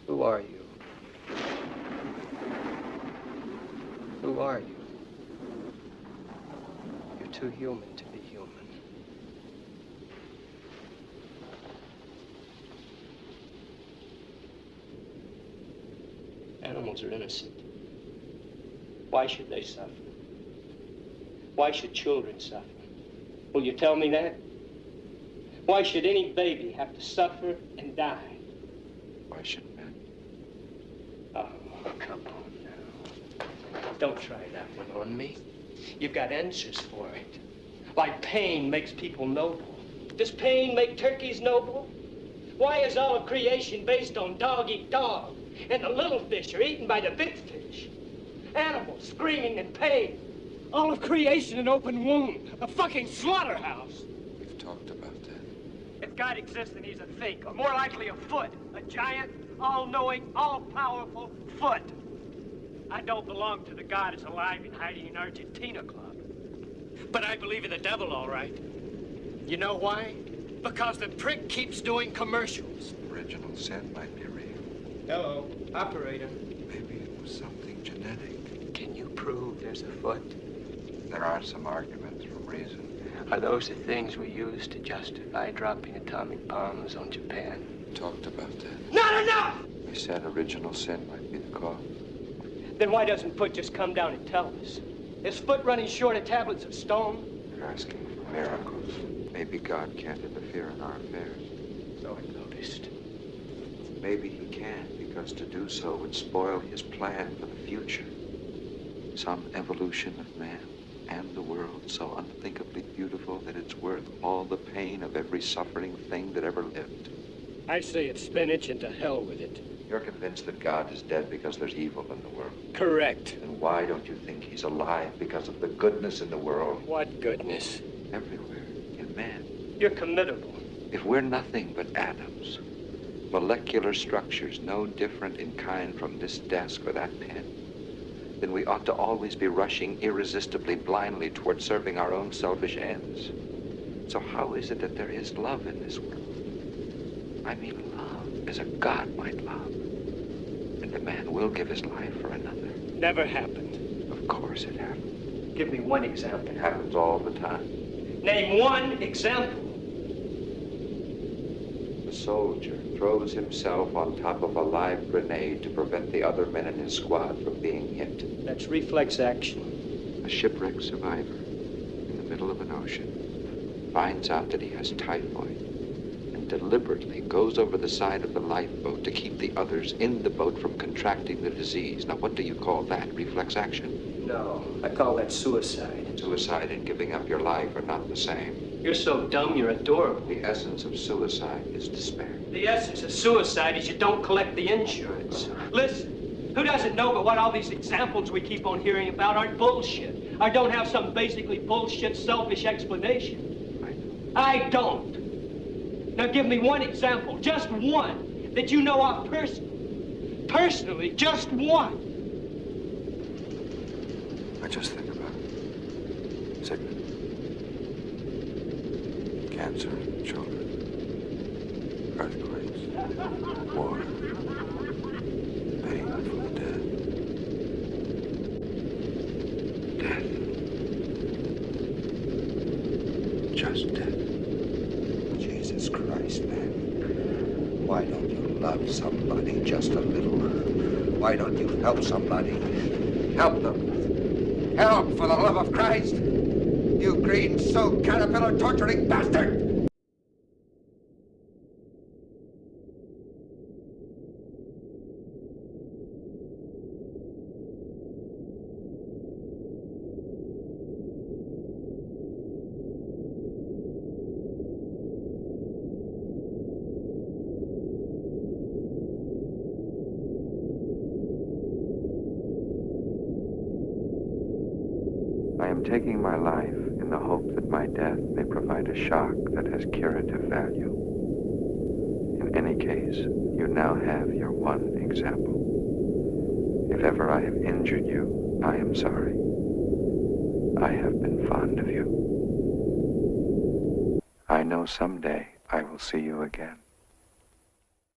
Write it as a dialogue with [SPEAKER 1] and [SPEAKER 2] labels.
[SPEAKER 1] Who are you? Who are you? You're too human to be human. Animals are innocent. Why should they suffer? Why should children suffer? Will you tell me that? Why should any baby have to suffer and die?
[SPEAKER 2] Why should men?
[SPEAKER 1] Oh, come on now. Don't try that one on me. You've got answers for it. Like pain makes people noble. Does pain make turkeys noble? Why is all of creation based on dog eat dog? And the little fish are eaten by the big fish. Animals screaming in pain. All of creation an open wound. A fucking slaughterhouse.
[SPEAKER 2] We've talked about that.
[SPEAKER 1] If God exists, then he's a fake, or more likely a foot. A giant, all-knowing, all-powerful foot. I don't belong to the God is alive and hiding in Argentina club. But I believe in the devil, all right. You know why? Because the prick keeps doing commercials.
[SPEAKER 2] Original sin might be real.
[SPEAKER 1] Hello, operator.
[SPEAKER 2] Maybe it was something genetic.
[SPEAKER 1] Can you prove there's a foot?
[SPEAKER 2] There are some arguments for reason.
[SPEAKER 1] Are those the things we use to justify dropping atomic bombs on Japan?
[SPEAKER 2] We talked about that.
[SPEAKER 1] Not enough!
[SPEAKER 2] We said original sin might be the cause.
[SPEAKER 1] Then why doesn't Foot just come down and tell us? Is Foot running short of tablets of stone?
[SPEAKER 2] You're asking for miracles. Maybe God can't interfere in our affairs.
[SPEAKER 1] So I noticed.
[SPEAKER 2] Maybe he can, because to do so would spoil his plan for the future. Some evolution of man and the world so unthinkably beautiful that it's worth all the pain of every suffering thing that ever lived.
[SPEAKER 1] I say it's spinach and to hell with it.
[SPEAKER 2] You're convinced that God is dead because there's evil in the world.
[SPEAKER 1] Correct.
[SPEAKER 2] And why don't you think he's alive? Because of the goodness in the world.
[SPEAKER 1] What goodness?
[SPEAKER 2] Everywhere. In man.
[SPEAKER 1] You're committable.
[SPEAKER 2] If we're nothing but atoms, molecular structures no different in kind from this desk or that pen, then we ought to always be rushing irresistibly blindly toward serving our own selfish ends. So how is it that there is love in this world? I mean love as a God might love. And the man will give his life for another.
[SPEAKER 1] Never happened.
[SPEAKER 2] Of course it happened.
[SPEAKER 1] Give me one example.
[SPEAKER 2] It happens all the time.
[SPEAKER 1] Name one example.
[SPEAKER 2] A soldier throws himself on top of a live grenade to prevent the other men in his squad from being hit.
[SPEAKER 1] That's reflex action.
[SPEAKER 2] A shipwrecked survivor in the middle of an ocean finds out that he has typhoid and deliberately goes over the side of the lifeboat to keep the others in the boat from contracting the disease. Now, what do you call that? Reflex action?
[SPEAKER 1] No, I call that suicide.
[SPEAKER 2] Suicide and giving up your life are not the same.
[SPEAKER 1] You're so dumb, you're adorable.
[SPEAKER 2] The essence of suicide is despair.
[SPEAKER 1] The essence of suicide is you don't collect the insurance. Listen, who doesn't know but what all these examples we keep on hearing about aren't bullshit? Or don't have some basically bullshit, selfish explanation? I don't. Now give me one example, just one, that you know of personally. Personally, just one.
[SPEAKER 2] I just think about it. Sickness. Cancer in children. Earthquakes. War. Pain from the dead. Death. Just death.
[SPEAKER 3] Jesus Christ, man. Why don't you love somebody just a little? Why don't you help somebody? Help them. Help, for the love of Christ. You green soaked caterpillar torturing bastard!
[SPEAKER 2] I am taking my life in the hope that my death may provide a shock that has curative value. In any case, you now have your one example. If ever I have injured you, I am sorry. I have been fond of you. I know someday I will see you again.